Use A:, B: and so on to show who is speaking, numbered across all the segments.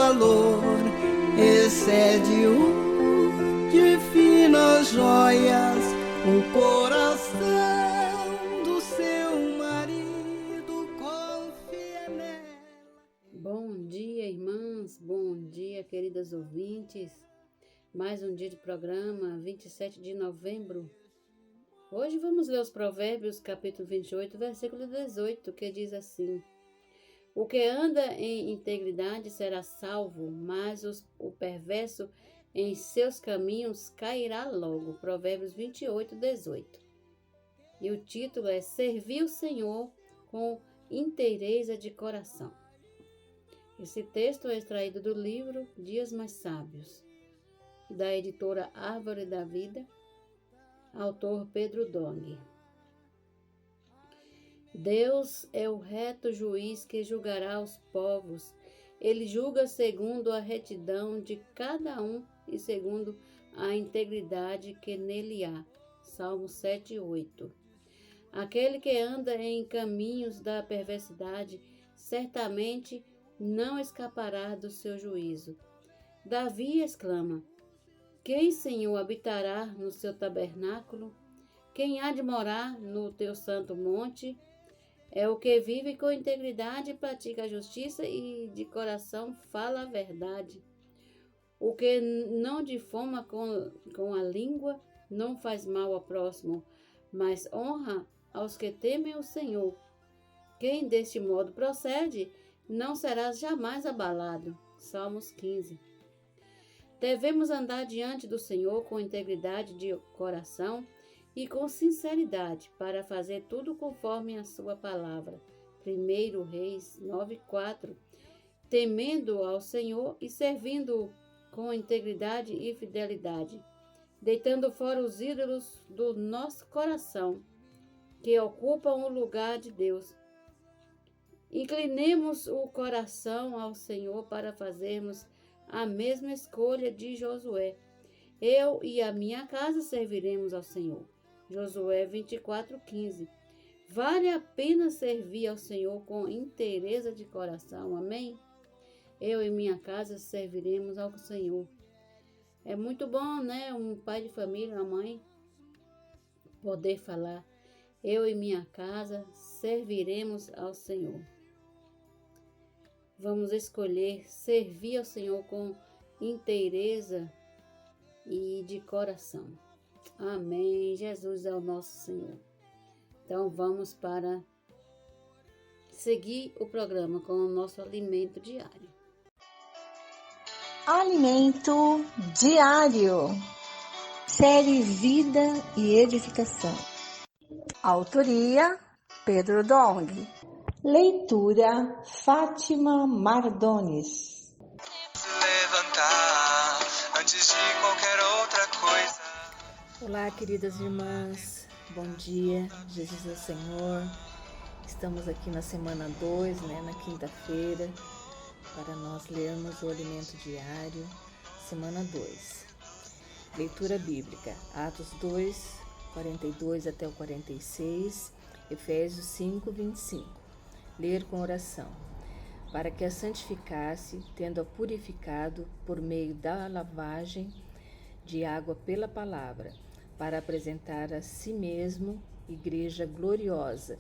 A: valor excede o de finas joias, o coração do seu marido confia nela.
B: Bom dia, irmãs, bom dia, queridas ouvintes. Mais um dia de programa, 27 de novembro. Hoje vamos ler os Provérbios, capítulo 28, versículo 18, que diz assim: O que anda em integridade será salvo, mas o perverso em seus caminhos cairá logo. Provérbios 28, 18. E o título é Servir o Senhor com inteireza de coração. Esse texto é extraído do livro Dias Mais Sábios, da editora Árvore da Vida, autor Pedro Dong. Deus é o reto juiz que julgará os povos. Ele julga segundo a retidão de cada um e segundo a integridade que nele há. Salmo 7:8. Aquele que anda em caminhos da perversidade certamente não escapará do seu juízo. Davi exclama: Quem, Senhor, habitará no seu tabernáculo? Quem há de morar no teu santo monte? É o que vive com integridade, pratica a justiça e de coração fala a verdade. O que não difama com a língua, não faz mal ao próximo, mas honra aos que temem o Senhor. Quem deste modo procede, não será jamais abalado. Salmos 15. Devemos andar diante do Senhor com integridade de coração e com sinceridade, para fazer tudo conforme a sua palavra. 1 Reis 9:4. Temendo ao Senhor e servindo-o com integridade e fidelidade, deitando fora os ídolos do nosso coração, que ocupam o lugar de Deus. Inclinemos o coração ao Senhor para fazermos a mesma escolha de Josué. Eu e a minha casa serviremos ao Senhor. Josué 24:15. Vale a pena servir ao Senhor com inteireza de coração. Amém? Eu e minha casa serviremos ao Senhor. É muito bom, né? Um pai de família, uma mãe, poder falar: eu e minha casa serviremos ao Senhor. Vamos escolher servir ao Senhor com inteireza e de coração. Amém. Jesus é o nosso Senhor. Então vamos para seguir o programa com o nosso alimento diário.
C: Alimento diário. Série Vida e Edificação. Autoria Pedro Dong. Leitura Fátima Mardones.
D: Levantar antes de qualquer outra coisa.
E: Olá, queridas irmãs, bom dia, Jesus é o Senhor. Estamos aqui na semana 2, na quinta-feira, para nós lermos o alimento diário, semana 2. Leitura bíblica, Atos 2, 42 até o 46, Efésios 5, 25. Ler com oração, para que a santificasse, tendo-a purificado por meio da lavagem de água pela palavra, para apresentar a si mesmo igreja gloriosa,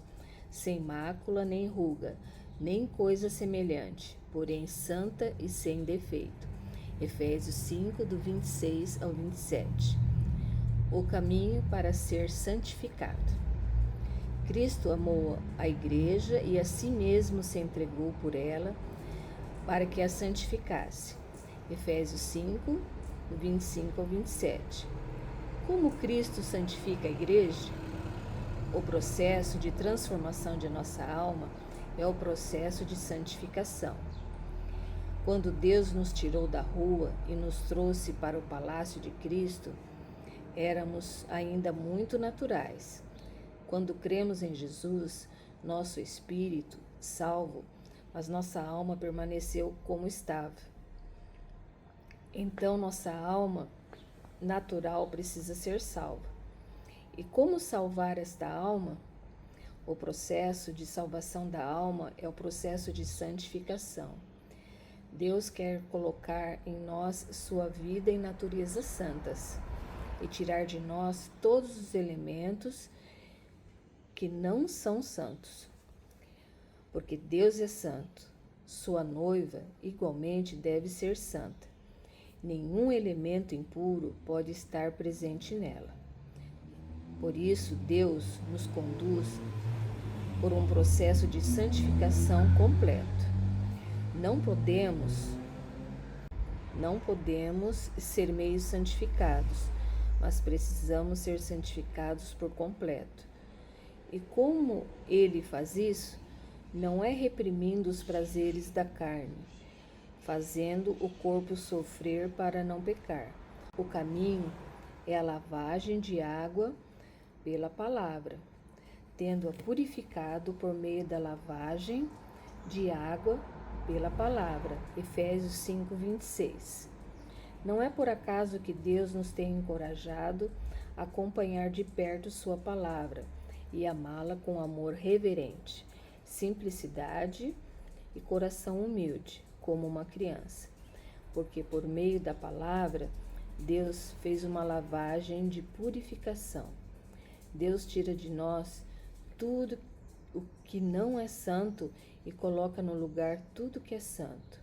E: sem mácula nem ruga, nem coisa semelhante, porém santa e sem defeito. Efésios 5, do 26 ao 27. O caminho para ser santificado. Cristo amou a igreja e a si mesmo se entregou por ela, para que a santificasse. Efésios 5, do 25 ao 27. Como Cristo santifica a igreja? O processo de transformação de nossa alma é o processo de santificação. Quando Deus nos tirou da rua e nos trouxe para o palácio de Cristo, éramos ainda muito naturais. Quando cremos em Jesus, nosso espírito, salvo, mas nossa alma permaneceu como estava. Então, nossa alma natural precisa ser salva. E como salvar esta alma? O processo de salvação da alma é o processo de santificação. Deus quer colocar em nós sua vida e natureza santas e tirar de nós todos os elementos que não são santos. Porque Deus é santo, sua noiva igualmente deve ser santa. Nenhum elemento impuro pode estar presente nela. Por isso, Deus nos conduz por um processo de santificação completo. Não podemos ser meio santificados, mas precisamos ser santificados por completo. E como Ele faz isso? Não é reprimindo os prazeres da carne, fazendo o corpo sofrer para não pecar. O caminho é a lavagem de água pela palavra, tendo-a purificado por meio da lavagem de água pela palavra. Efésios 5:26. Não é por acaso que Deus nos tem encorajado a acompanhar de perto sua palavra e amá-la com amor reverente, simplicidade e coração humilde, como uma criança. Porque por meio da palavra, Deus fez uma lavagem de purificação. Deus tira de nós tudo o que não é santo e coloca no lugar tudo que é santo.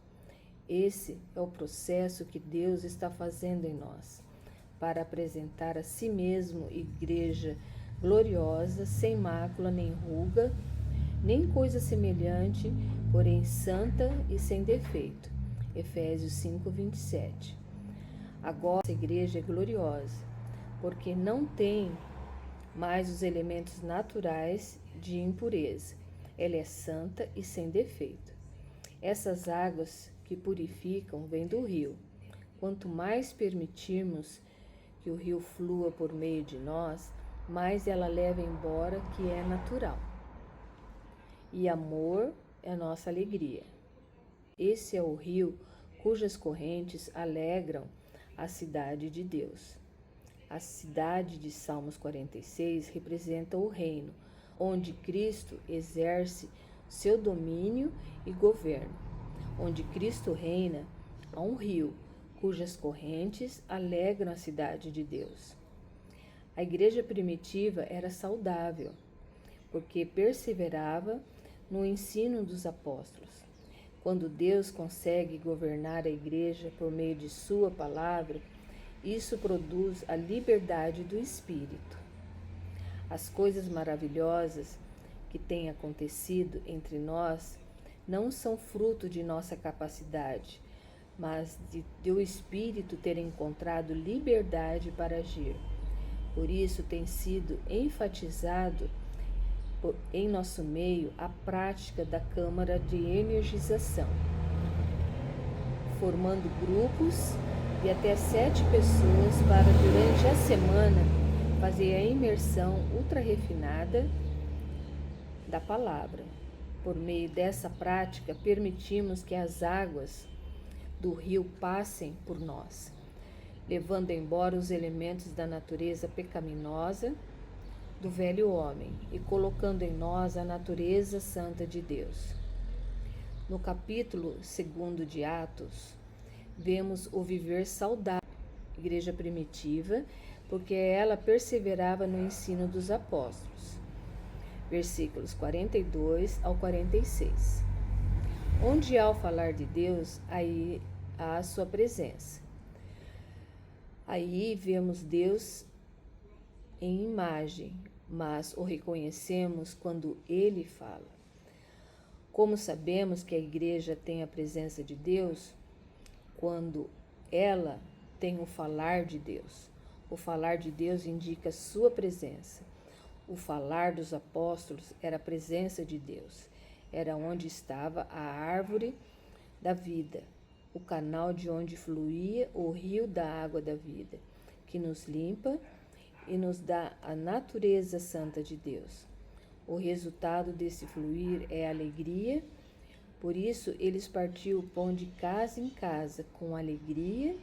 E: Esse é o processo que Deus está fazendo em nós, para apresentar a si mesmo igreja gloriosa, sem mácula nem ruga, nem coisa semelhante, porém santa e sem defeito. Efésios 5:27. Agora a igreja é gloriosa, porque não tem mais os elementos naturais de impureza. Ela é santa e sem defeito. Essas águas que purificam vêm do rio. Quanto mais permitirmos que o rio flua por meio de nós, mais ela leva embora que é natural. E amor é nossa alegria. Esse é o rio cujas correntes alegram a cidade de Deus. A cidade de Salmos 46 representa o reino, onde Cristo exerce seu domínio e governo. Onde Cristo reina, há um rio, cujas correntes alegram a cidade de Deus. A igreja primitiva era saudável, porque perseverava no ensino dos apóstolos. Quando Deus consegue governar a igreja por meio de sua palavra, isso produz a liberdade do espírito. As coisas maravilhosas que têm acontecido entre nós não são fruto de nossa capacidade, mas de o espírito ter encontrado liberdade para agir. Por isso tem sido enfatizado em nosso meio a prática da câmara de energização, formando grupos de até 7 pessoas para, durante a semana, fazer a imersão ultra refinada da palavra. Por meio dessa prática, permitimos que as águas do rio passem por nós, levando embora os elementos da natureza pecaminosa do velho homem e colocando em nós a natureza santa de Deus. No capítulo 2 de Atos, vemos o viver saudável da igreja primitiva, porque ela perseverava no ensino dos apóstolos. Versículos 42 ao 46. Onde há o falar de Deus, aí há a sua presença. Aí vemos Deus em imagem, mas o reconhecemos quando Ele fala. Como sabemos que a igreja tem a presença de Deus? Quando ela tem o falar de Deus. O falar de Deus indica sua presença. O falar dos apóstolos era a presença de Deus. Era onde estava a árvore da vida, o canal de onde fluía o rio da água da vida, que nos limpa e nos dá a natureza santa de Deus. O resultado desse fluir é alegria. Por isso, eles partiam o pão de casa em casa, com alegria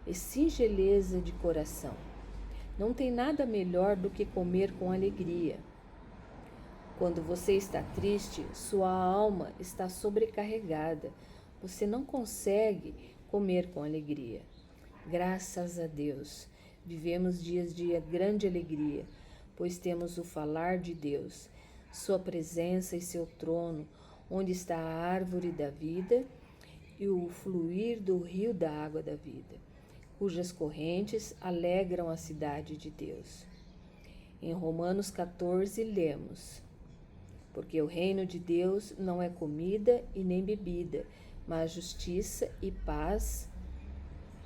E: e singeleza de coração. Não tem nada melhor do que comer com alegria. Quando você está triste, sua alma está sobrecarregada. você não consegue comer com alegria. Graças a Deus, vivemos dias de grande alegria, pois temos o falar de Deus, sua presença e seu trono, onde está a árvore da vida e o fluir do rio da água da vida, cujas correntes alegram a cidade de Deus. Em Romanos 14 lemos: porque o reino de Deus não é comida e nem bebida, mas justiça e paz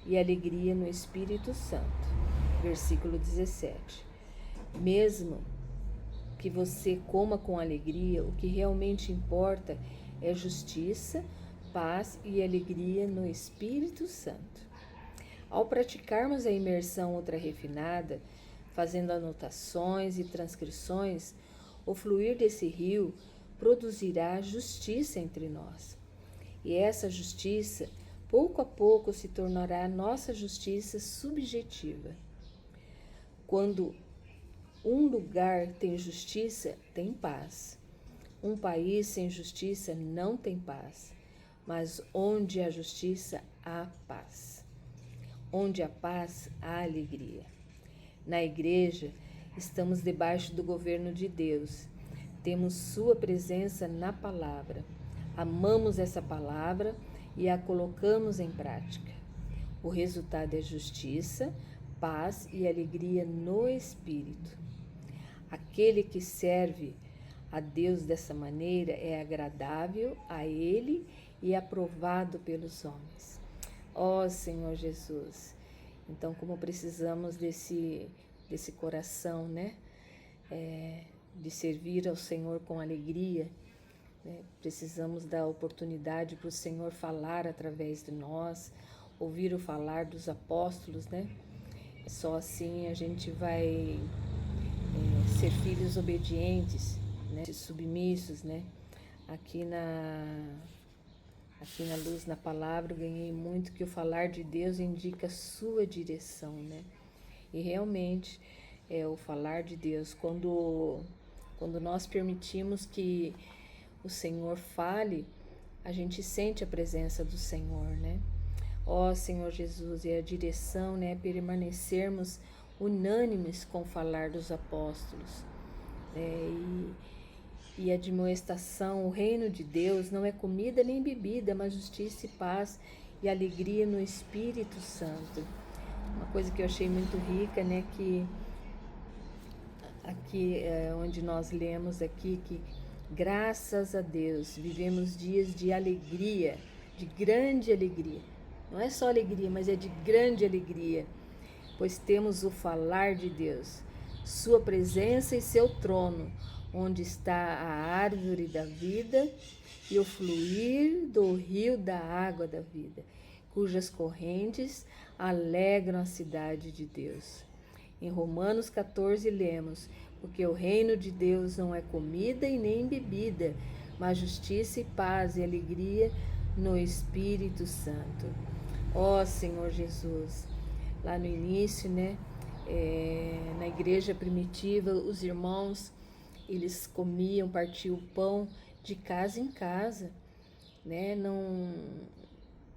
E: e alegria no Espírito Santo. Versículo 17. Mesmo que você coma com alegria, o que realmente importa é justiça, paz e alegria no Espírito Santo. Ao praticarmos a imersão ultra-refinada, fazendo anotações e transcrições, o fluir desse rio produzirá justiça entre nós. E essa justiça, pouco a pouco, se tornará nossa justiça subjetiva. Quando um lugar tem justiça, tem paz. Um país sem justiça não tem paz. Mas onde há justiça, há paz. Onde há paz, há alegria. Na igreja, estamos debaixo do governo de Deus. Temos sua presença na palavra. Amamos essa palavra e a colocamos em prática. O resultado é justiça, paz e alegria no Espírito. Aquele que serve a Deus dessa maneira é agradável a Ele e aprovado pelos homens. Ó Senhor Jesus, então como precisamos desse coração, né? De servir ao Senhor com alegria, né? Precisamos dar oportunidade para o Senhor falar através de nós, ouvir o falar dos apóstolos, né? Só assim a gente vai ser filhos obedientes, né? Submissos, né? Aqui na Luz na Palavra, eu ganhei muito que o falar de Deus indica a sua direção, né? E realmente, o falar de Deus, quando nós permitimos que o Senhor fale, a gente sente a presença do Senhor, né? Ó Senhor Jesus, e a direção, né, permanecermos unânimes com o falar dos apóstolos, e a admoestação, o reino de Deus não é comida nem bebida, mas justiça e paz e alegria no Espírito Santo. Uma coisa que eu achei muito rica, né, que aqui onde nós lemos aqui, que graças a Deus vivemos dias de alegria, de grande alegria. Não é só alegria, mas é de grande alegria, pois temos o falar de Deus, sua presença e seu trono, onde está a árvore da vida e o fluir do rio da água da vida, cujas correntes alegram a cidade de Deus. Em Romanos 14 lemos: porque o reino de Deus não é comida e nem bebida, mas justiça e paz e alegria no Espírito Santo. Ó Senhor Jesus, lá no início, né, na igreja primitiva, os irmãos, eles comiam, partiam o pão de casa em casa, né?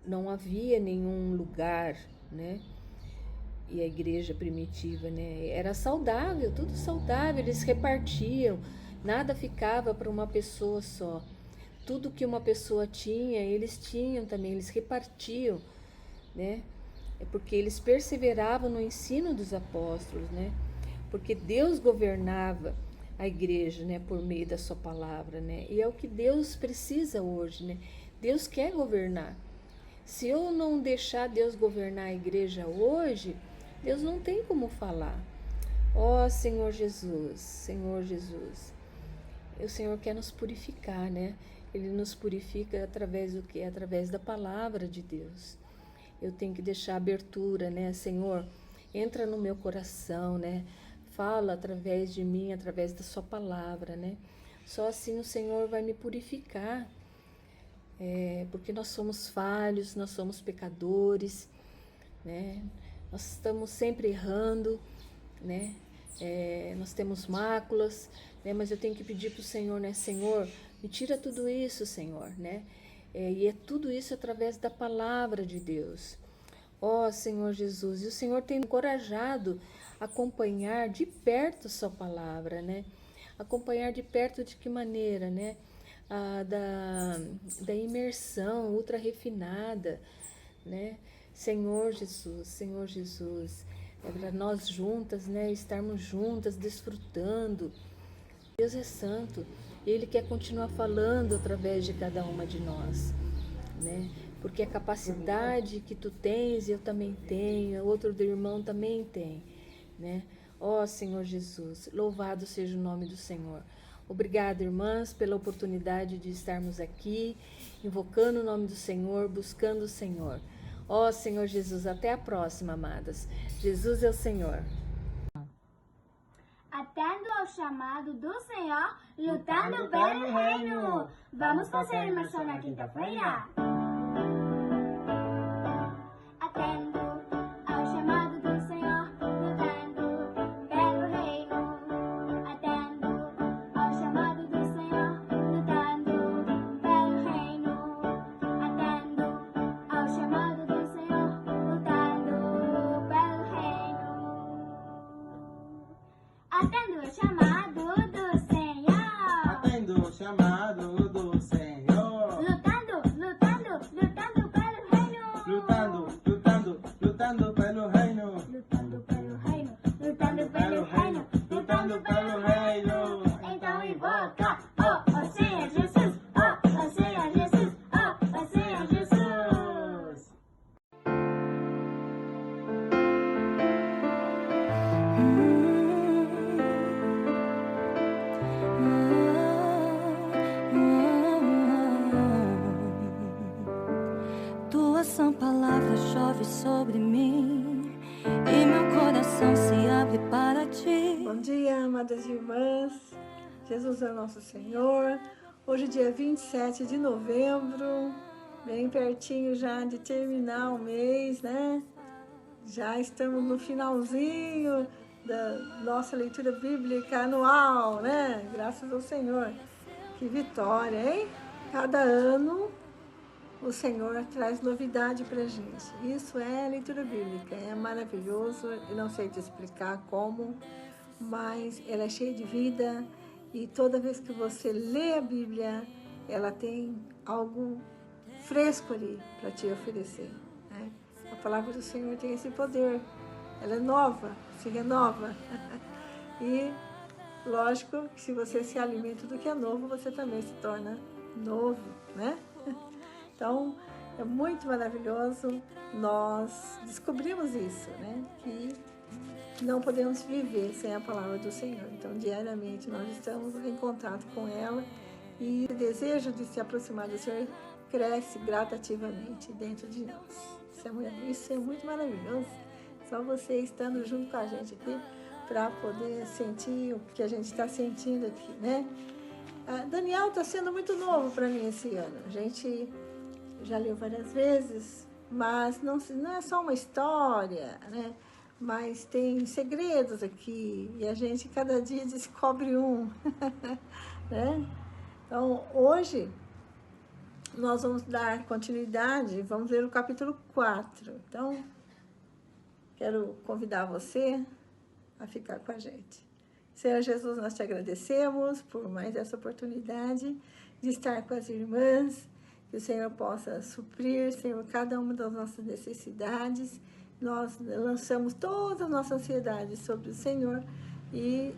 E: Não havia nenhum lugar, né? E a igreja primitiva, né, era saudável, tudo saudável, eles repartiam, nada ficava para uma pessoa só. Tudo que uma pessoa tinha, eles tinham também, eles repartiam, né? É porque eles perseveravam no ensino dos apóstolos, né? Porque Deus governava a igreja, né, por meio da sua palavra, né? E é o que Deus precisa hoje, né? Deus quer governar. Se eu não deixar Deus governar a igreja hoje, Deus não tem como falar. Ó Senhor Jesus, Senhor Jesus, o Senhor quer nos purificar, né? Ele nos purifica através do quê? Através da palavra de Deus. Eu tenho que deixar abertura, né? Senhor, entra no meu coração, né? Fala através de mim, através da sua palavra, né? Só assim o Senhor vai me purificar. Porque nós somos falhos, nós somos pecadores, né? Nós estamos sempre errando, né? Nós temos máculas, né? Mas eu tenho que pedir para o Senhor, né? Senhor, me tira tudo isso, Senhor, né? E é tudo isso através da palavra de Deus. Ó Senhor Jesus, e o Senhor tem encorajado a acompanhar de perto sua palavra, né? Acompanhar de perto de que maneira, né? Da imersão ultra refinada, né? Senhor Jesus, é para nós juntas, né? Estarmos juntas, desfrutando. Deus é santo, Ele quer continuar falando através de cada uma de nós, né? Porque a capacidade que tu tens, eu também tenho, outro do irmão também tem, né? Ó Senhor Jesus, louvado seja o nome do Senhor. Obrigada, irmãs, pela oportunidade de estarmos aqui, invocando o nome do Senhor, buscando o Senhor. Ó Senhor Jesus, até a próxima, amadas. Jesus é o Senhor.
F: Atendo ao chamado do Senhor, lutando pelo reino. Vamos fazer imersão na quinta-feira? Atendo ao chamado do Senhor, lutando pelo reino. Atendo ao chamado do Senhor, lutando pelo reino. Atendo ao chamado do Senhor, lutando pelo reino. Atendo o chamado do Senhor.
G: Atendo o chamado do Senhor.
F: Lutando pelo reino.
G: Lutando pelo reino.
F: Lutando pelo reino. Então invoca, oh Senhor Jesus, oh Senhor Jesus, oh Senhor Jesus.
A: Tua sã palavra chove sobre mim e meu coração se abre para ti.
C: Bom dia, amadas irmãs. Jesus é nosso Senhor. Hoje, dia 27 de novembro, bem pertinho já de terminar o mês, né? Já estamos no finalzinho da nossa leitura bíblica anual, né? Graças ao Senhor. Que vitória, hein? Cada ano o Senhor traz novidade pra gente. Isso é leitura bíblica, é maravilhoso. Eu não sei te explicar como, mas ela é cheia de vida e toda vez que você lê a Bíblia, ela tem algo fresco ali para te oferecer, né? A palavra do Senhor tem esse poder, ela é nova, se renova. E lógico que se você se alimenta do que é novo, você também se torna novo, né? Então, é muito maravilhoso. Nós descobrimos isso, né? Que não podemos viver sem a palavra do Senhor. Então, diariamente, nós estamos em contato com ela e o desejo de se aproximar do Senhor cresce gradativamente dentro de nós. Isso é muito maravilhoso. Só você estando junto com a gente aqui para poder sentir o que a gente está sentindo aqui, né? Daniel está sendo muito novo para mim esse ano. A gente já leu várias vezes, mas não é só uma história, né? Mas tem segredos aqui e a gente cada dia descobre um, né? Então, hoje nós vamos dar continuidade, vamos ler o capítulo 4. Então, quero convidar você a ficar com a gente. Senhor Jesus, nós te agradecemos por mais essa oportunidade de estar com as irmãs, que o Senhor possa suprir, Senhor, cada uma das nossas necessidades. Nós lançamos toda a nossa ansiedade sobre o Senhor e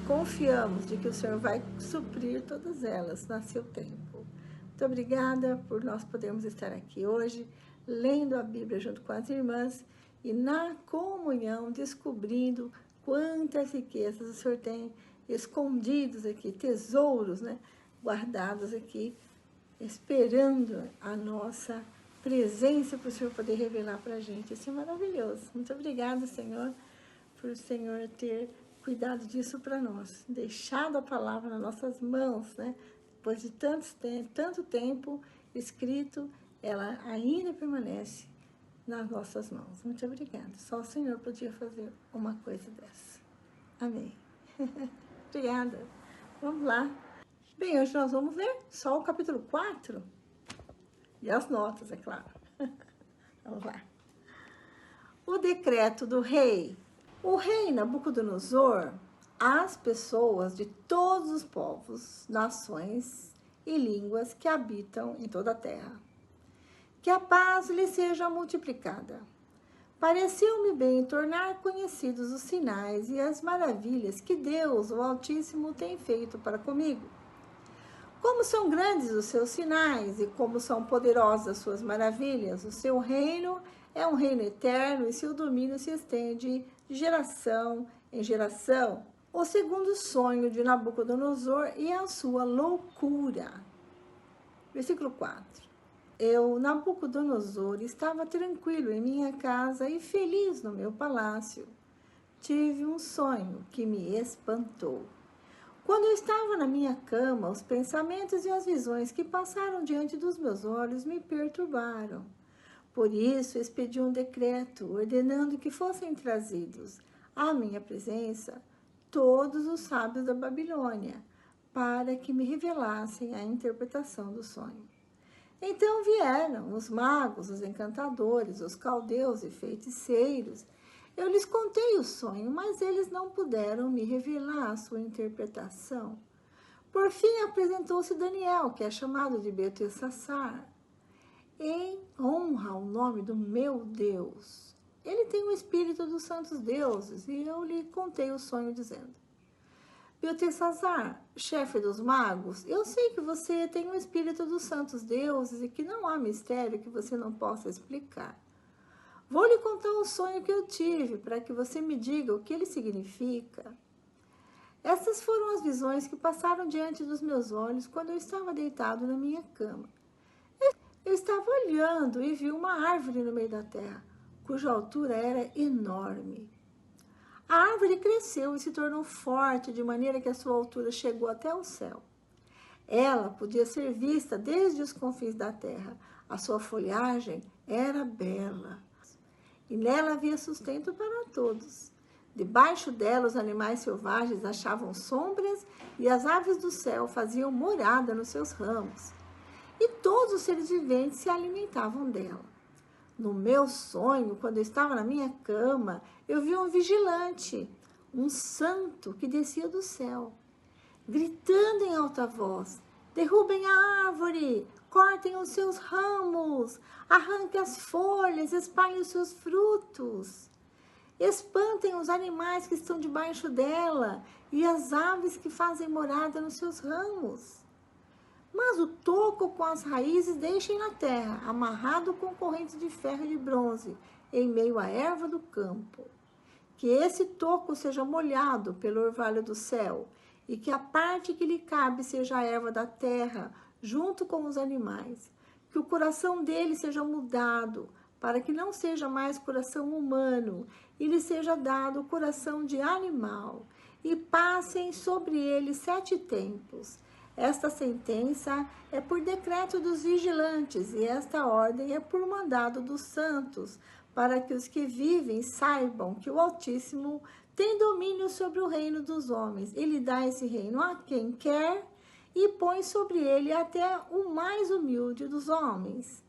C: confiamos de que o Senhor vai suprir todas elas no seu tempo. Muito obrigada por nós podermos estar aqui hoje, lendo a Bíblia junto com as irmãs e na comunhão, descobrindo quantas riquezas o Senhor tem escondidos aqui, tesouros, né, guardados aqui, esperando a nossa presença para o Senhor poder revelar para a gente. Isso é maravilhoso. Muito obrigada, Senhor, por o Senhor ter cuidado disso para nós, deixado a palavra nas nossas mãos, né? Depois de tanto tempo escrito, ela ainda permanece nas nossas mãos. Muito obrigada. Só o Senhor podia fazer uma coisa dessa. Amém. Obrigada. Vamos lá. Bem, hoje nós vamos ler só o capítulo 4. E as notas, é claro. Vamos lá. O decreto do rei. O rei Nabucodonosor, às pessoas de todos os povos, nações e línguas que habitam em toda a terra. Que a paz lhe seja multiplicada. Pareceu-me bem tornar conhecidos os sinais e as maravilhas que Deus, o Altíssimo, tem feito para comigo. Como são grandes os seus sinais e como são poderosas as suas maravilhas, o seu reino é um reino eterno e seu domínio se estende de geração em geração. O segundo sonho de Nabucodonosor e a sua loucura. Versículo 4. Eu, Nabucodonosor, estava tranquilo em minha casa e feliz no meu palácio. Tive um sonho que me espantou. Quando eu estava na minha cama, os pensamentos e as visões que passaram diante dos meus olhos me perturbaram. Por isso, expedi um decreto ordenando que fossem trazidos à minha presença todos os sábios da Babilônia, para que me revelassem a interpretação do sonho. Então vieram os magos, os encantadores, os caldeus e feiticeiros. Eu lhes contei o sonho, mas eles não puderam me revelar a sua interpretação. Por fim, apresentou-se Daniel, que é chamado de Beltesazar, em honra ao nome do meu Deus. Ele tem o espírito dos santos deuses, e eu lhe contei o sonho, dizendo: Beltesazar, chefe dos magos, eu sei que você tem o espírito dos santos deuses e que não há mistério que você não possa explicar. Vou lhe contar o sonho que eu tive, para que você me diga o que ele significa. Essas foram as visões que passaram diante dos meus olhos quando eu estava deitado na minha cama. Eu estava olhando e vi uma árvore no meio da terra, cuja altura era enorme. A árvore cresceu e se tornou forte, de maneira que a sua altura chegou até o céu. Ela podia ser vista desde os confins da terra. A sua folhagem era bela. E nela havia sustento para todos. Debaixo dela, os animais selvagens achavam sombras e as aves do céu faziam morada nos seus ramos. E todos os seres viventes se alimentavam dela. No meu sonho, quando eu estava na minha cama, eu vi um vigilante, um santo que descia do céu, gritando em alta voz: derrubem a árvore, cortem os seus ramos, arranquem as folhas, espalhem os seus frutos. Espantem os animais que estão debaixo dela e as aves que fazem morada nos seus ramos. Mas o toco com as raízes deixem na terra, amarrado com correntes de ferro e de bronze, em meio à erva do campo. Que esse toco seja molhado pelo orvalho do céu, e que a parte que lhe cabe seja a erva da terra, junto com os animais. Que o coração dele seja mudado, para que não seja mais coração humano, e lhe seja dado o coração de animal. E passem sobre ele 7 tempos. Esta sentença é por decreto dos vigilantes, e esta ordem é por mandado dos santos, para que os que vivem saibam que o Altíssimo tem domínio sobre o reino dos homens. Ele dá esse reino a quem quer e põe sobre ele até o mais humilde dos homens.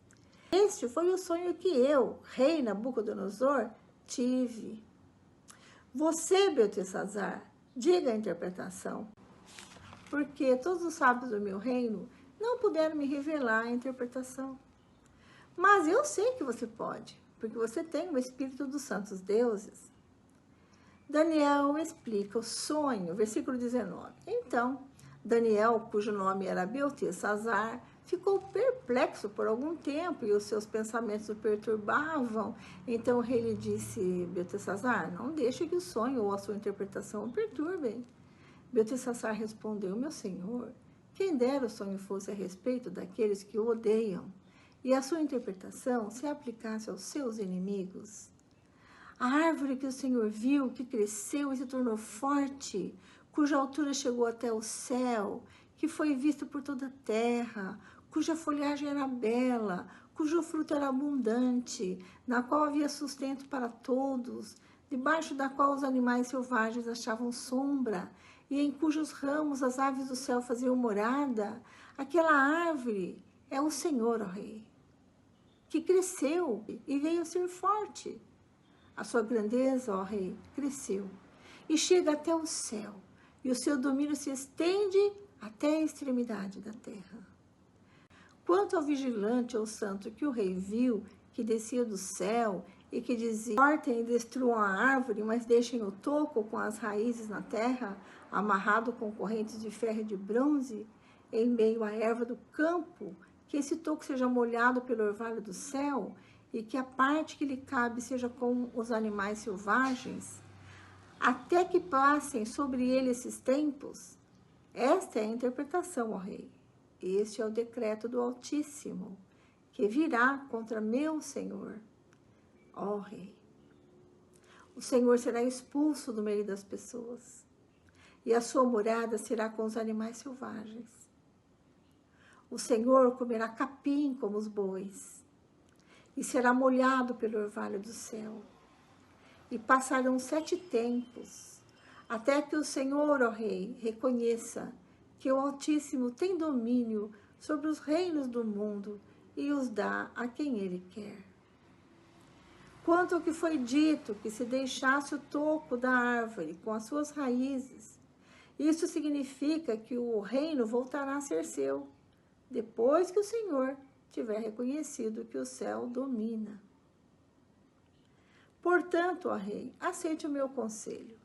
C: Este foi o sonho que eu, rei Nabucodonosor, tive. Você, Beltesazar, diga a interpretação. Porque todos os sábios do meu reino não puderam me revelar a interpretação. Mas eu sei que você pode, porque você tem o espírito dos santos deuses. Daniel explica o sonho, versículo 19. Então, Daniel, cujo nome era Beltesazar, ficou perplexo por algum tempo e os seus pensamentos o perturbavam. Então o rei lhe disse: Beltesazar, não deixe que o sonho ou a sua interpretação o perturbem. Beltesazar respondeu: meu senhor, quem dera o sonho fosse a respeito daqueles que o odeiam, e a sua interpretação se aplicasse aos seus inimigos. A árvore que o senhor viu, que cresceu e se tornou forte, cuja altura chegou até o céu, que foi vista por toda a terra, cuja folhagem era bela, cujo fruto era abundante, na qual havia sustento para todos, debaixo da qual os animais selvagens achavam sombra, e em cujos ramos as aves do céu faziam morada, aquela árvore é o Senhor, ó Rei. que cresceu e veio a ser forte. A sua grandeza, ó rei, cresceu e chega até o céu, e o seu domínio se estende até a extremidade da terra. Quanto ao vigilante ou santo que o rei viu, que descia do céu e que dizia: cortem e destruam a árvore, mas deixem o toco com as raízes na terra, amarrado com correntes de ferro e de bronze, em meio à erva do campo, que esse toco seja molhado pelo orvalho do céu, e que a parte que lhe cabe seja com os animais selvagens, até que passem sobre ele esses tempos. Esta é a interpretação, ó rei. Este é o decreto do Altíssimo, que virá contra meu Senhor, ó rei. O Senhor será expulso do meio das pessoas, e a sua morada será com os animais selvagens. O Senhor comerá capim como os bois, e será molhado pelo orvalho do céu. E passarão 7 tempos, até que o Senhor, ó rei, reconheça que o Altíssimo tem domínio sobre os reinos do mundo e os dá a quem ele quer. Quanto ao que foi dito, que se deixasse o toco da árvore com as suas raízes, isso significa que o reino voltará a ser seu, depois que o Senhor tiver reconhecido que o céu domina. Portanto, ó rei, aceite o meu conselho.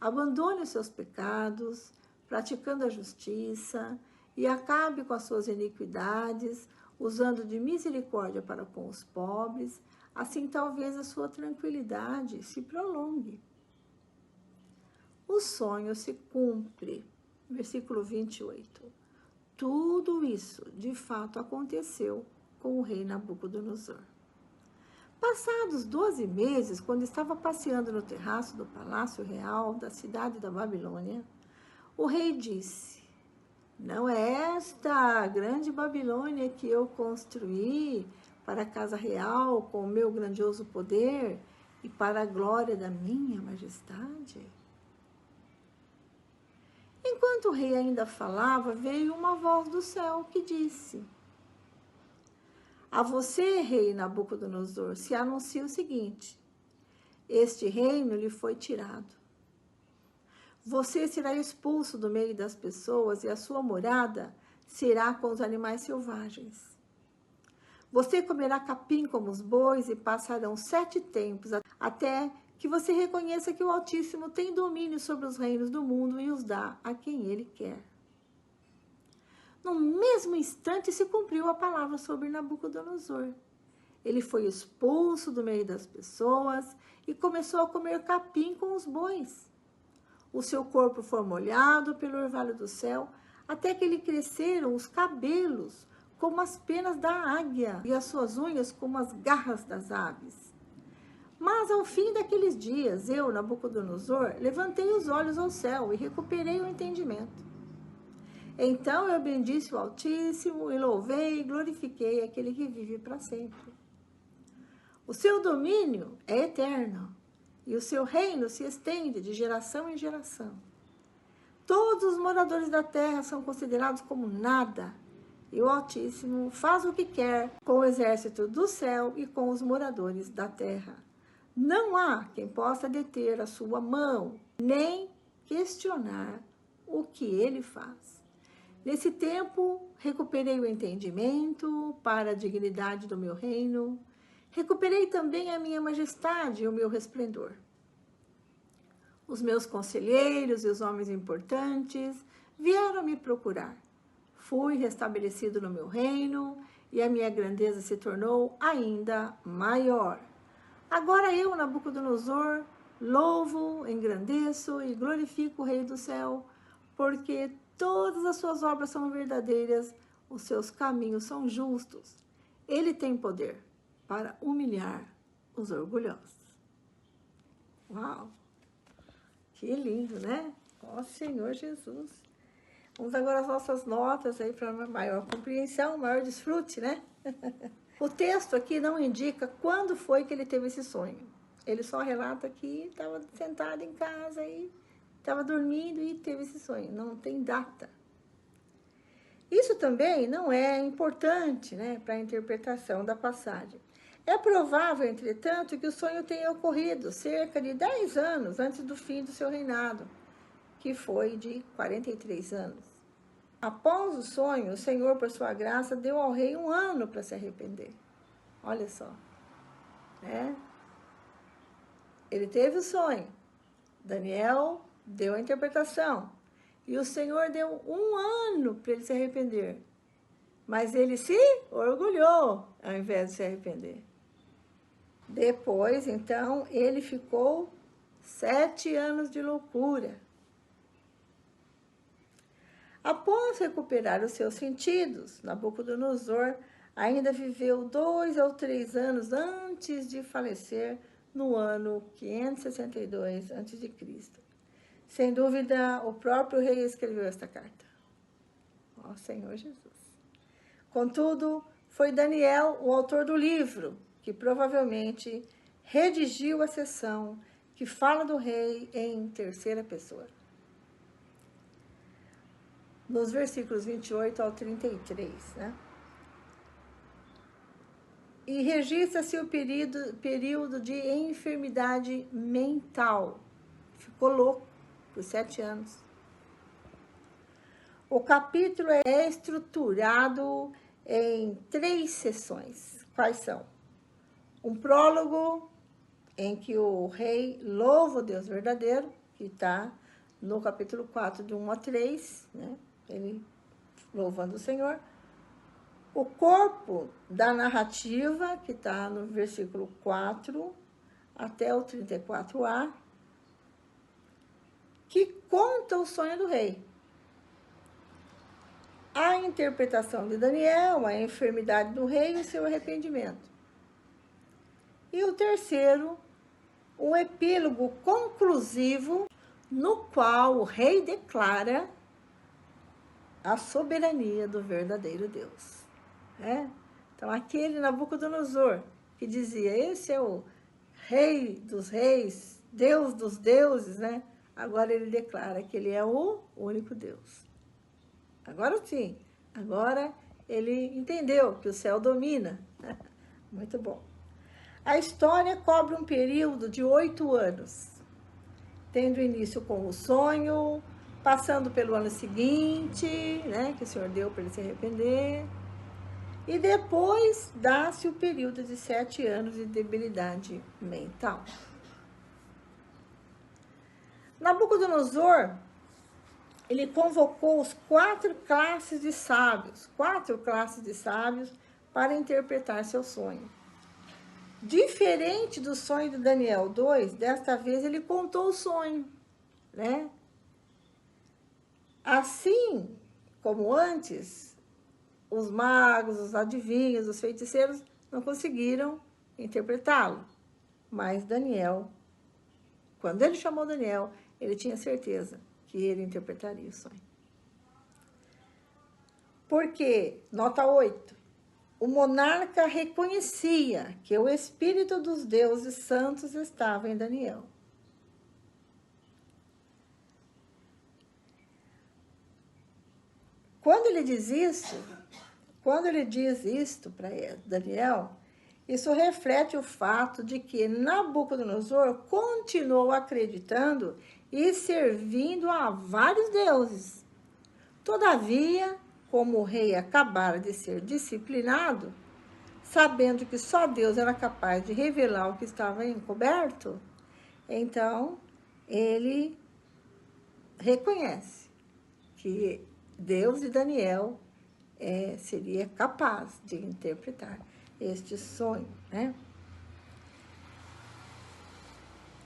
C: Abandone os seus pecados, praticando a justiça, e acabe com as suas iniquidades, usando de misericórdia para com os pobres, assim talvez a sua tranquilidade se prolongue. O sonho se cumpre. Versículo 28. Tudo isso, de fato, aconteceu com o rei Nabucodonosor. Passados 12 meses, quando estava passeando no terraço do palácio real da cidade da Babilônia, o rei disse: não é esta a grande Babilônia que eu construí para a casa real com o meu grandioso poder e para a glória da minha majestade? Enquanto o rei ainda falava, veio uma voz do céu que disse: a você, rei Nabucodonosor, se anuncia o seguinte: este reino lhe foi tirado. Você será expulso do meio das pessoas e a sua morada será com os animais selvagens. Você comerá capim como os bois e passarão 7 tempos até que você reconheça que o Altíssimo tem domínio sobre os reinos do mundo e os dá a quem ele quer. No mesmo instante se cumpriu a palavra sobre Nabucodonosor. Ele foi expulso do meio das pessoas e começou a comer capim com os bois. O seu corpo foi molhado pelo orvalho do céu, até que lhe cresceram os cabelos como as penas da águia e as suas unhas como as garras das aves. Mas ao fim daqueles dias, eu, Nabucodonosor, levantei os olhos ao céu e recuperei o entendimento. Então eu bendisse o Altíssimo e louvei e glorifiquei aquele que vive para sempre. O seu domínio é eterno e o seu reino se estende de geração em geração. Todos os moradores da terra são considerados como nada, e o Altíssimo faz o que quer com o exército do céu e com os moradores da terra. Não há quem possa deter a sua mão, nem questionar o que ele faz. Nesse tempo, recuperei o entendimento para a dignidade do meu reino. Recuperei também a minha majestade e o meu resplendor. Os meus conselheiros e os homens importantes vieram me procurar. Fui restabelecido no meu reino e a minha grandeza se tornou ainda maior. Agora eu, Nabucodonosor, louvo, engrandeço e glorifico o Rei do céu, porque todas as suas obras são verdadeiras, os seus caminhos são justos. Ele tem poder para humilhar os orgulhosos. Uau! Que lindo, né? Ó Senhor Jesus! Vamos agora às nossas notas aí para maior compreensão, maior desfrute, né? O texto aqui não indica quando foi que ele teve esse sonho. Ele só relata que estava sentado em casa e estava dormindo e teve esse sonho. Não tem data. Isso também não é importante, né, para a interpretação da passagem. É provável, entretanto, que o sonho tenha ocorrido cerca de 10 anos antes do fim do seu reinado, que foi de 43 anos. Após o sonho, o Senhor, por sua graça, deu ao rei 1 ano para se arrepender. Olha só, né? Ele teve o sonho, Daniel deu a interpretação, e o Senhor deu 1 ano para ele se arrepender. Mas ele se orgulhou ao invés de se arrepender. Depois, então, ele ficou 7 anos de loucura. Após recuperar os seus sentidos, Nabucodonosor ainda viveu 2 ou 3 anos antes de falecer no ano 562 a.C. Sem dúvida, o próprio rei escreveu esta carta. Ó Senhor Jesus. Contudo, foi Daniel, o autor do livro, que provavelmente redigiu a seção que fala do rei em terceira pessoa. Nos versículos 28 ao 33, né? E registra-se o período de enfermidade mental. Ficou louco por 7 anos. O capítulo é estruturado em 3 sessões. Quais são? Um prólogo, em que o rei louva o Deus verdadeiro, que está no capítulo 4, de 1 a 3, né? Ele louvando o Senhor. O corpo da narrativa, que está no versículo 4 até o 34a, que conta o sonho do rei. A interpretação de Daniel, a enfermidade do rei e o seu arrependimento. E o terceiro, um epílogo conclusivo, no qual o rei declara a soberania do verdadeiro Deus. Então, aquele Nabucodonosor que dizia, esse é o rei dos reis, Deus dos deuses, né? Agora ele declara que ele é o único Deus. Agora sim, agora ele entendeu que o céu domina. Muito bom. A história cobre um período de 8 anos, tendo início com o sonho, passando pelo ano seguinte, né, que o Senhor deu para ele se arrepender, e depois dá-se o período de 7 anos de debilidade mental. Nabucodonosor, ele convocou os 4 classes de sábios, para interpretar seu sonho. Diferente do sonho de Daniel 2, desta vez ele contou o sonho, né? Assim como antes, os magos, os adivinhos, os feiticeiros não conseguiram interpretá-lo. Mas Daniel, quando ele chamou Daniel, ele tinha certeza que ele interpretaria o sonho. Porque, nota 8, o monarca reconhecia que o espírito dos deuses santos estava em Daniel. Quando ele diz isto para Daniel, isso reflete o fato de que Nabucodonosor continuou acreditando e servindo a vários deuses. Todavia, como o rei acabara de ser disciplinado, sabendo que só Deus era capaz de revelar o que estava encoberto, então ele reconhece que Deus e Daniel seria capaz de interpretar este sonho, né?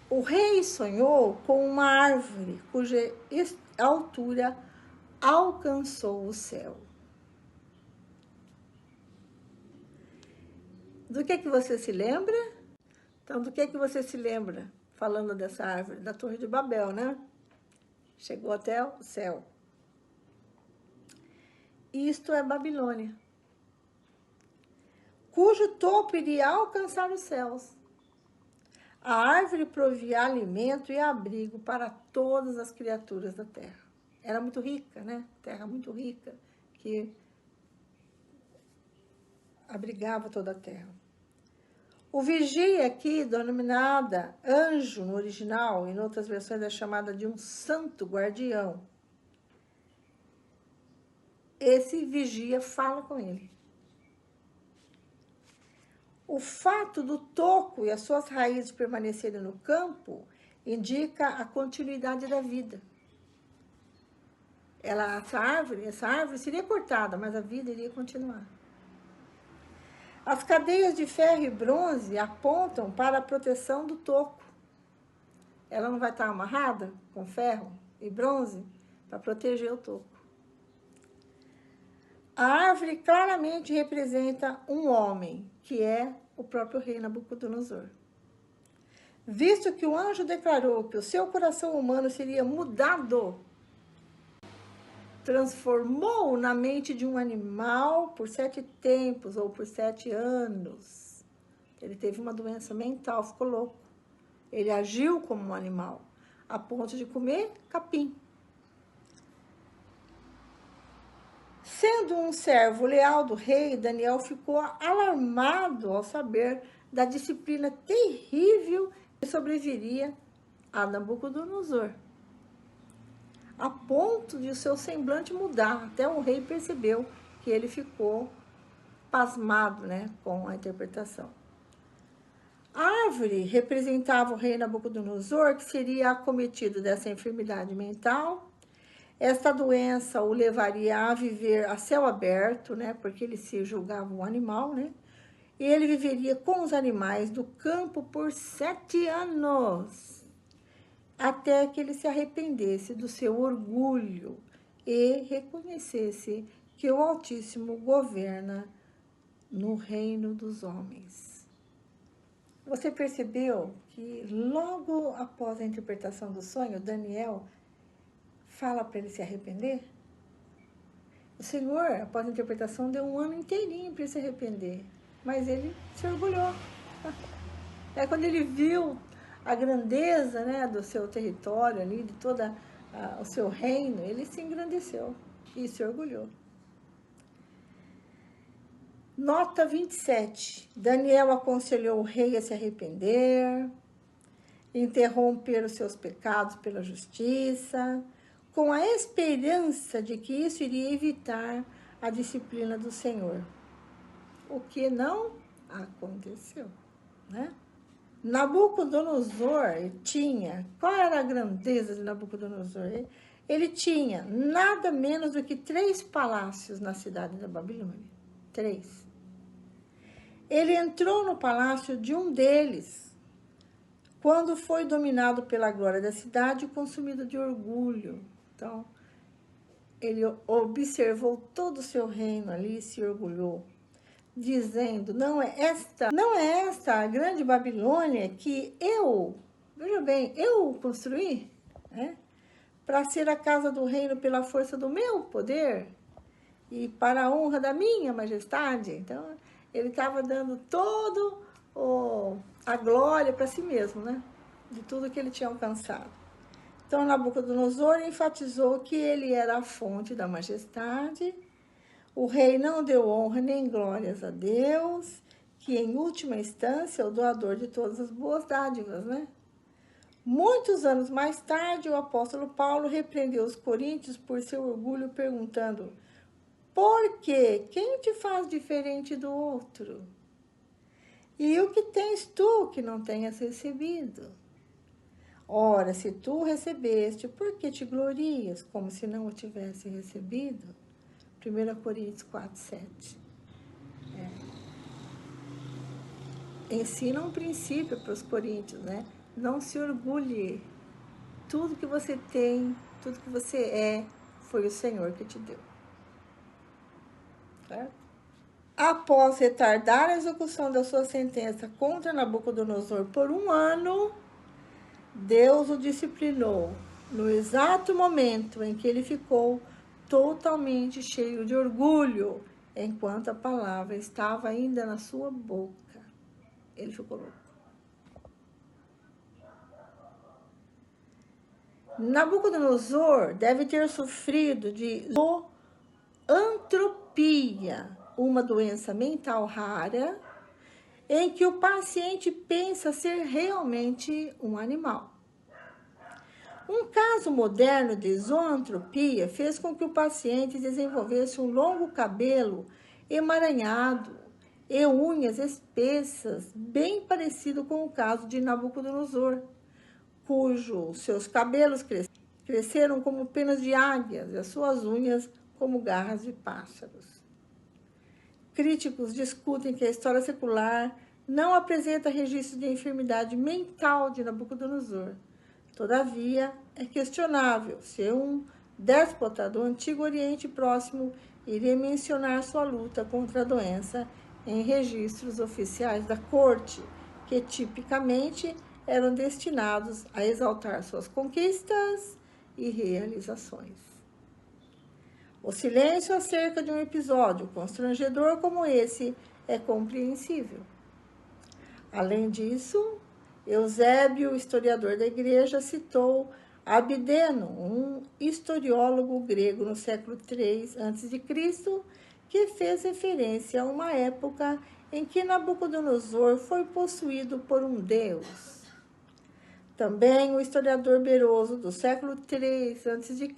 C: O rei sonhou com uma árvore cuja altura alcançou o céu. Do que você se lembra? Então, do que você se lembra falando dessa árvore? Da Torre de Babel, né? Chegou até o céu. Isto é Babilônia, cujo topo iria alcançar os céus. A árvore provia alimento e abrigo para todas as criaturas da terra. Era muito rica, né? Terra muito rica, que abrigava toda a terra. O vigia aqui, denominada anjo no original, em outras versões é chamada de um santo guardião. Esse vigia fala com ele. O fato do toco e as suas raízes permanecerem no campo indica a continuidade da vida. Essa árvore seria cortada, mas a vida iria continuar. As cadeias de ferro e bronze apontam para a proteção do toco. Ela não vai estar amarrada com ferro e bronze para proteger o toco. A árvore claramente representa um homem, que é o próprio rei Nabucodonosor. Visto que o anjo declarou que o seu coração humano seria mudado, transformou na mente de um animal por 7 tempos ou por 7 anos. Ele teve uma doença mental, ficou louco. Ele agiu como um animal, a ponto de comer capim. Sendo um servo leal do rei, Daniel ficou alarmado ao saber da disciplina terrível que sobreviria a Nabucodonosor, a ponto de o seu semblante mudar. Até o rei percebeu que ele ficou pasmado, com a interpretação. A árvore representava o rei Nabucodonosor, que seria acometido dessa enfermidade mental. Esta doença o levaria a viver a céu aberto, porque ele se julgava um animal, e ele viveria com os animais do campo por 7 anos, até que ele se arrependesse do seu orgulho e reconhecesse que o Altíssimo governa no reino dos homens. Você percebeu que logo após a interpretação do sonho, Daniel fala para ele se arrepender? O Senhor, após a interpretação, deu um ano inteirinho para ele se arrepender, mas ele se orgulhou. É quando ele viu a grandeza, do seu território ali, de todo o seu reino, ele se engrandeceu e se orgulhou. Nota 27. Daniel aconselhou o rei a se arrepender, interromper os seus pecados pela justiça, com a esperança de que isso iria evitar a disciplina do Senhor. O que não aconteceu, Nabucodonosor tinha, qual era a grandeza de Nabucodonosor? Ele tinha nada menos do que 3 palácios na cidade da Babilônia. 3. Ele entrou no palácio de um deles, quando foi dominado pela glória da cidade e consumido de orgulho. Então, ele observou todo o seu reino ali e se orgulhou, dizendo, não é esta a grande Babilônia que eu construí, para ser a casa do reino pela força do meu poder e para a honra da minha majestade. Então, ele estava dando todo a glória para si mesmo, de tudo que ele tinha alcançado. Então, Nabucodonosor enfatizou que ele era a fonte da majestade. O rei não deu honra nem glórias a Deus, que em última instância é o doador de todas as boas dádivas, Muitos anos mais tarde, o apóstolo Paulo repreendeu os coríntios por seu orgulho, perguntando: por quê? Quem te faz diferente do outro? E o que tens tu que não tenhas recebido? Ora, se tu recebeste, por que te glorias, como se não o tivesse recebido? 1 Coríntios 4, 7. Ensina um princípio para os coríntios, Não se orgulhe. Tudo que você tem, tudo que você é, foi o Senhor que te deu. Certo? Após retardar a execução da sua sentença contra Nabucodonosor por 1 ano, Deus o disciplinou no exato momento em que ele ficou totalmente cheio de orgulho, enquanto a palavra estava ainda na sua boca. Ele ficou louco. Nabucodonosor deve ter sofrido zoantropia, uma doença mental rara em que o paciente pensa ser realmente um animal. Um caso moderno de zoantropia fez com que o paciente desenvolvesse um longo cabelo emaranhado e unhas espessas, bem parecido com o caso de Nabucodonosor, cujos seus cabelos cresceram como penas de águias e as suas unhas como garras de pássaros. Críticos discutem que a história secular não apresenta registros de enfermidade mental de Nabucodonosor. Todavia, é questionável se um déspota do Antigo Oriente Próximo iria mencionar sua luta contra a doença em registros oficiais da corte, que tipicamente eram destinados a exaltar suas conquistas e realizações. O silêncio acerca de um episódio constrangedor como esse é compreensível. Além disso, Eusébio, historiador da igreja, citou Abdeno, um historiólogo grego no século III a.C., que fez referência a uma época em que Nabucodonosor foi possuído por um deus. Também o historiador Beroso, do século III a.C.,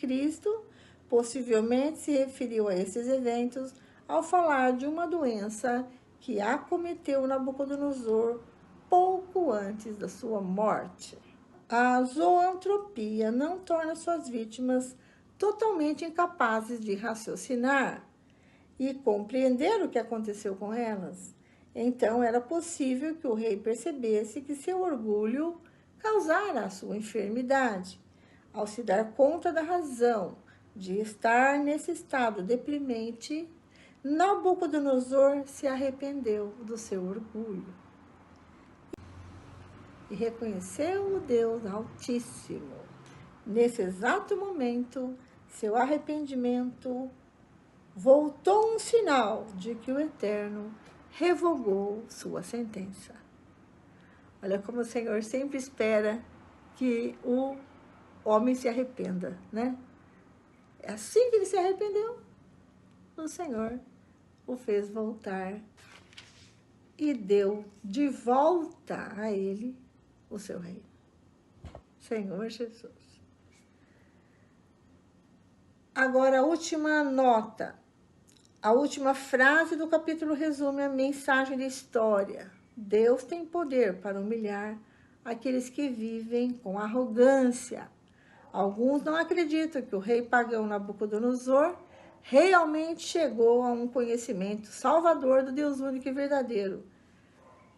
C: possivelmente se referiu a esses eventos ao falar de uma doença que acometeu Nabucodonosor pouco antes da sua morte. A zoantropia não torna suas vítimas totalmente incapazes de raciocinar e compreender o que aconteceu com elas. Então, era possível que o rei percebesse que seu orgulho causara a sua enfermidade. Ao se dar conta da razão de estar nesse estado deprimente, Nabucodonosor se arrependeu do seu orgulho e reconheceu o Deus Altíssimo. Nesse exato momento, seu arrependimento voltou um sinal de que o Eterno revogou sua sentença. Olha como o Senhor sempre espera que o homem se arrependa, né? É assim que ele se arrependeu, o Senhor o fez voltar e deu de volta a ele o seu reino. Senhor Jesus. Agora, a última nota. A última frase do capítulo resume a mensagem da história. Deus tem poder para humilhar aqueles que vivem com arrogância. Alguns não acreditam que o rei pagão Nabucodonosor realmente chegou a um conhecimento salvador do Deus único e verdadeiro.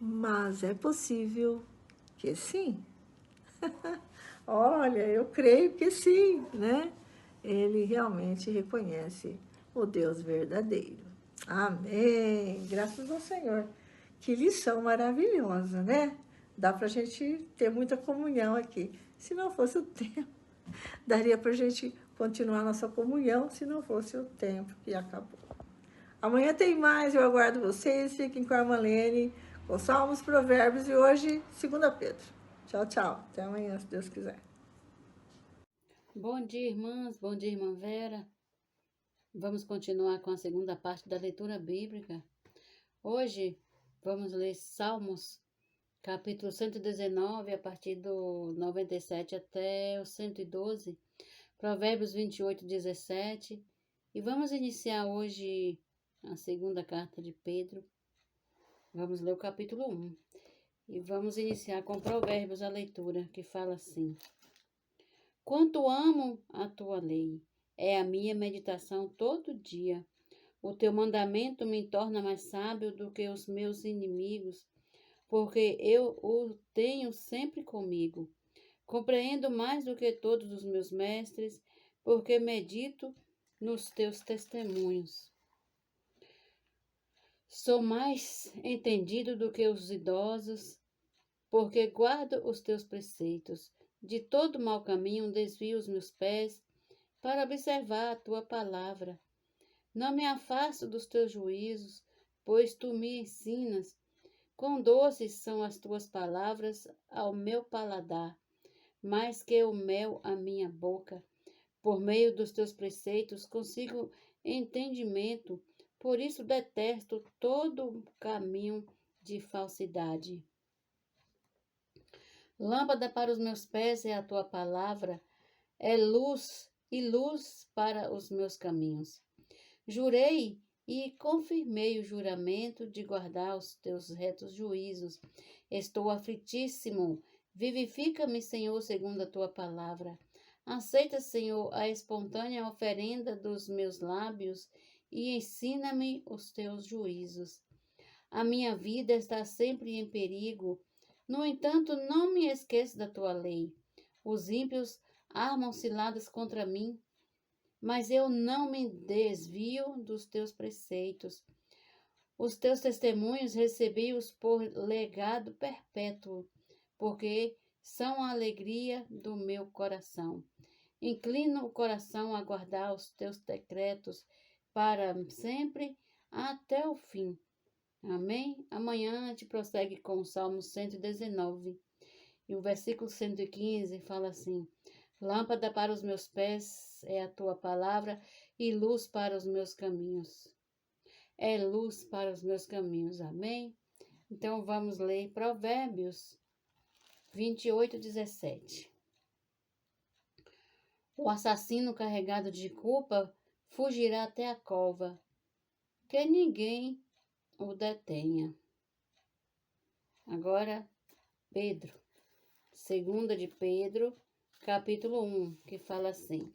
C: Mas é possível que sim. Olha, eu creio que sim, né? Ele realmente reconhece o Deus verdadeiro. Amém. Graças ao Senhor. Que lição maravilhosa, né? Dá para a gente ter muita comunhão aqui. Se não fosse o tempo, daria para a gente continuar nossa comunhão, se não fosse o tempo que acabou. Amanhã tem mais, eu aguardo vocês. Fiquem com a Marlene, com Salmos, Provérbios e hoje, 2 Pedro. Tchau, tchau. Até amanhã, se Deus quiser.
B: Bom dia, irmãs. Bom dia, irmã Vera. Vamos continuar com a segunda parte da leitura bíblica. Hoje vamos ler Salmos, capítulo 119, a partir do 97 até o 112, Provérbios 28, 17. E vamos iniciar hoje a segunda carta de Pedro. Vamos ler o capítulo 1. E vamos iniciar com Provérbios, a leitura, que fala assim: Quanto amo a tua lei, é a minha meditação todo dia. O teu mandamento me torna mais sábio do que os meus inimigos, porque eu o tenho sempre comigo. Compreendo mais do que todos os meus mestres, porque medito nos teus testemunhos. Sou mais entendido do que os idosos, porque guardo os teus preceitos. De todo mau caminho desvio os meus pés, para observar a tua palavra. Não me afasto dos teus juízos, pois tu me ensinas. Quão doces são as tuas palavras ao meu paladar, mais que o mel à minha boca. Por meio dos teus preceitos consigo entendimento. Por isso detesto todo caminho de falsidade. Lâmpada para os meus pés é a tua palavra, é luz e luz para os meus caminhos. Jurei e confirmei o juramento de guardar os teus retos juízos. Estou aflitíssimo. Vivifica-me, Senhor, segundo a tua palavra. Aceita, Senhor, a espontânea oferenda dos meus lábios e ensina-me os teus juízos. A minha vida está sempre em perigo. No entanto, não me esqueço da tua lei. Os ímpios armam ciladas contra mim, mas eu não me desvio dos teus preceitos. Os teus testemunhos recebi-os por legado perpétuo, porque são a alegria do meu coração. Inclino o coração a guardar os teus decretos para sempre até o fim. Amém? Amanhã a gente prossegue com o Salmo 119. E o versículo 115 fala assim: Lâmpada para os meus pés é a tua palavra e luz para os meus caminhos. É luz para os meus caminhos. Amém? Então vamos ler Provérbios 28:17. O assassino carregado de culpa fugirá até a cova, que ninguém o detenha. Agora, Pedro, 2 de Pedro, capítulo 1, que fala assim: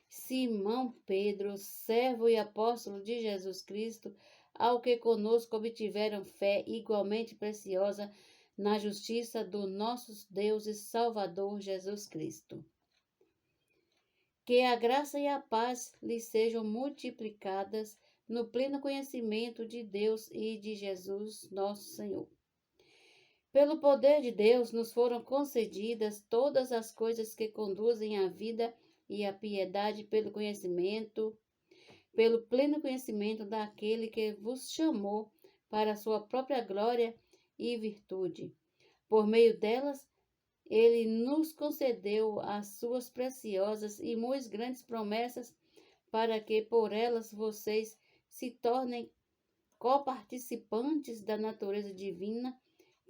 B: Simão Pedro, servo e apóstolo de Jesus Cristo, ao que conosco obtiveram fé igualmente preciosa na justiça do nosso Deus e Salvador Jesus Cristo. Que a graça e a paz lhes sejam multiplicadas no pleno conhecimento de Deus e de Jesus, nosso Senhor. Pelo poder de Deus nos foram concedidas todas as coisas que conduzem à vida e à piedade pelo pleno conhecimento daquele que vos chamou para a sua própria glória e virtude. Por meio delas, ele nos concedeu as suas preciosas e muito grandes promessas, para que por elas vocês se tornem coparticipantes da natureza divina,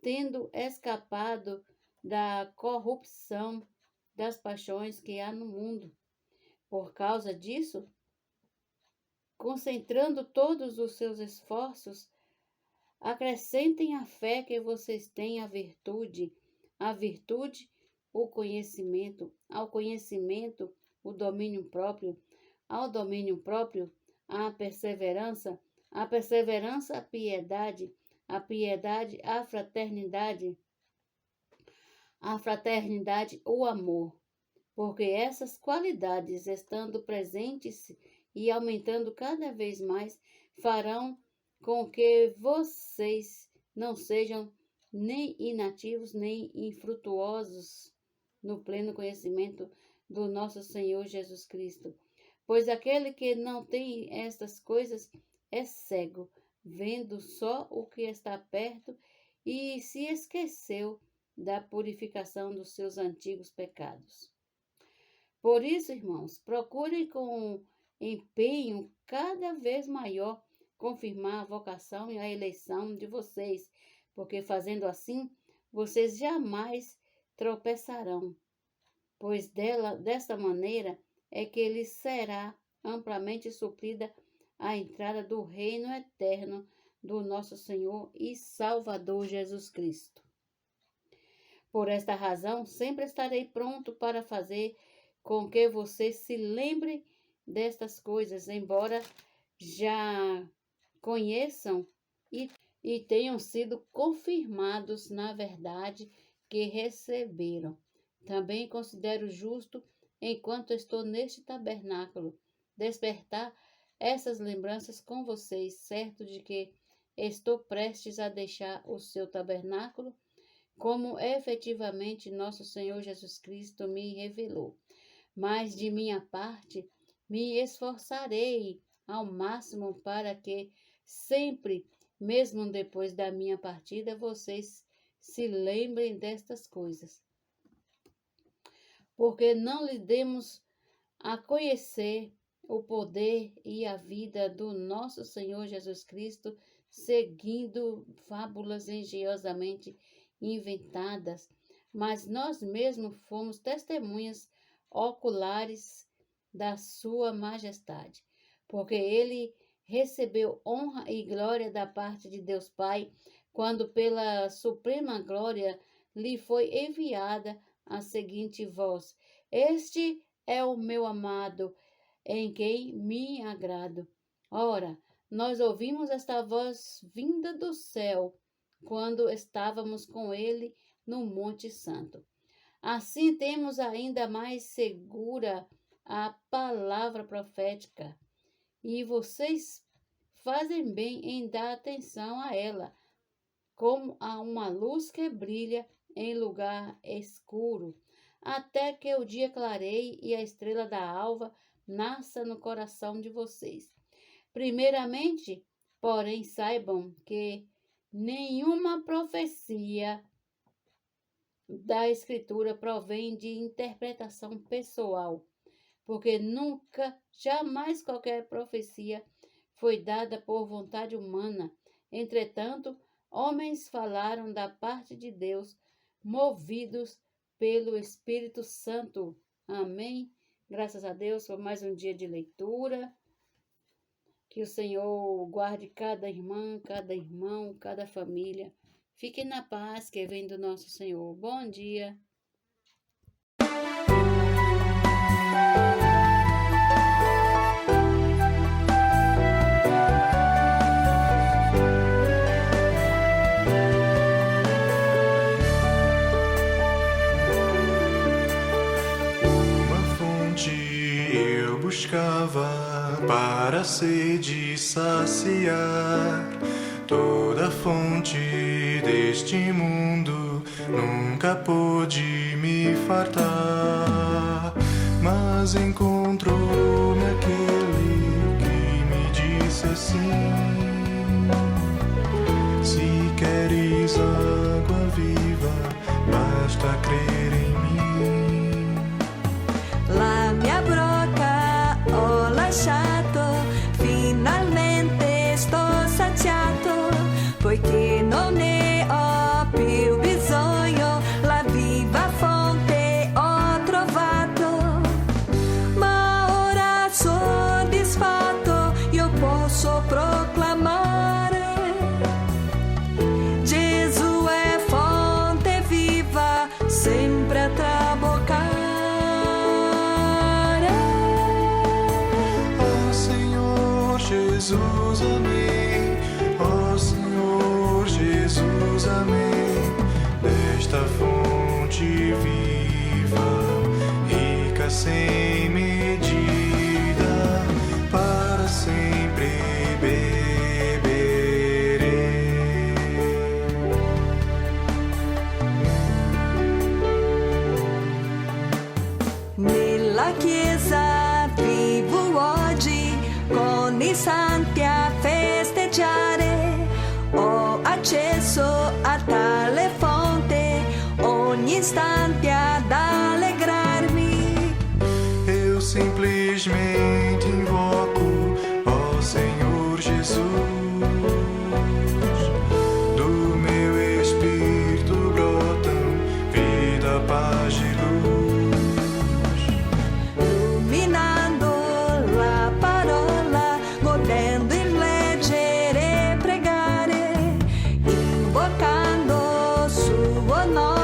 B: tendo escapado da corrupção das paixões que há no mundo. Por causa disso, concentrando todos os seus esforços, acrescentem à fé que vocês têm a virtude, o conhecimento, ao conhecimento, o domínio próprio, ao domínio próprio, a perseverança, a piedade, a piedade, a fraternidade, o amor. Porque essas qualidades, estando presentes e aumentando cada vez mais, farão com que vocês não sejam nem inativos, nem infrutuosos no pleno conhecimento do nosso Senhor Jesus Cristo. Pois aquele que não tem estas coisas é cego, vendo só o que está perto e se esqueceu da purificação dos seus antigos pecados. Por isso, irmãos, procurem com empenho cada vez maior confirmar a vocação e a eleição de vocês, porque fazendo assim, vocês jamais tropeçarão, pois desta maneira é que lhes será amplamente suprida a entrada do reino eterno do nosso Senhor e Salvador Jesus Cristo. Por esta razão, sempre estarei pronto para fazer com que vocês se lembrem destas coisas, embora já conheçam e tenham sido confirmados na verdade que receberam. Também considero justo, enquanto estou neste tabernáculo, despertar essas lembranças com vocês, certo de que estou prestes a deixar o seu tabernáculo, como efetivamente nosso Senhor Jesus Cristo me revelou. Mas de minha parte, me esforçarei ao máximo para que sempre, mesmo depois da minha partida, vocês se lembrem destas coisas. Porque não lhe demos a conhecer o poder e a vida do nosso Senhor Jesus Cristo, seguindo fábulas engenhosamente inventadas, mas nós mesmos fomos testemunhas oculares da sua majestade, porque ele recebeu honra e glória da parte de Deus Pai, quando pela suprema glória lhe foi enviada a seguinte voz: Este é o meu amado, em quem me agrado. Ora, nós ouvimos esta voz vinda do céu, quando estávamos com ele no Monte Santo. Assim temos ainda mais segura a palavra profética, e vocês fazem bem em dar atenção a ela, como a uma luz que brilha em lugar escuro, até que o dia clareie e a estrela da alva nasça no coração de vocês. Primeiramente, porém, saibam que nenhuma profecia da Escritura provém de interpretação pessoal, porque nunca, jamais qualquer profecia foi dada por vontade humana. Entretanto, homens falaram da parte de Deus, movidos pelo Espírito Santo. Amém? Graças a Deus por mais um dia de leitura. Que o Senhor guarde cada irmã, cada irmão, cada família. Fiquem na paz que vem do nosso Senhor. Bom dia.
H: Uma fonte eu buscava para a sede saciar. Toda fonte deste mundo nunca pôde me fartar, mas encontrou-me aquele que me disse assim: se queres água viva, basta crer em mim.
A: La mia broca ho lasciato, finalmente sto saziato, poiché non ne ho più bisogno, la viva fonte ho trovato. Ma ora soddisfatto io posso proclamare: Gesù è fonte viva, sempre a traboccare.
H: Jesus, amém. Ó Senhor Jesus, amém. Desta fonte viva, rica sem medida, para sempre beberei.
A: Nella chiesa vivo oggi con i santi a festeggiare, ho accesso a tale fonte ogni istante ad allegrarmi.
H: Eu simplesmente invoco, ó Senhor Jesus, do meu espírito brotam vida, paz e luz,
A: illuminando la parola, godendo in leggere pregare, invocando suo nome.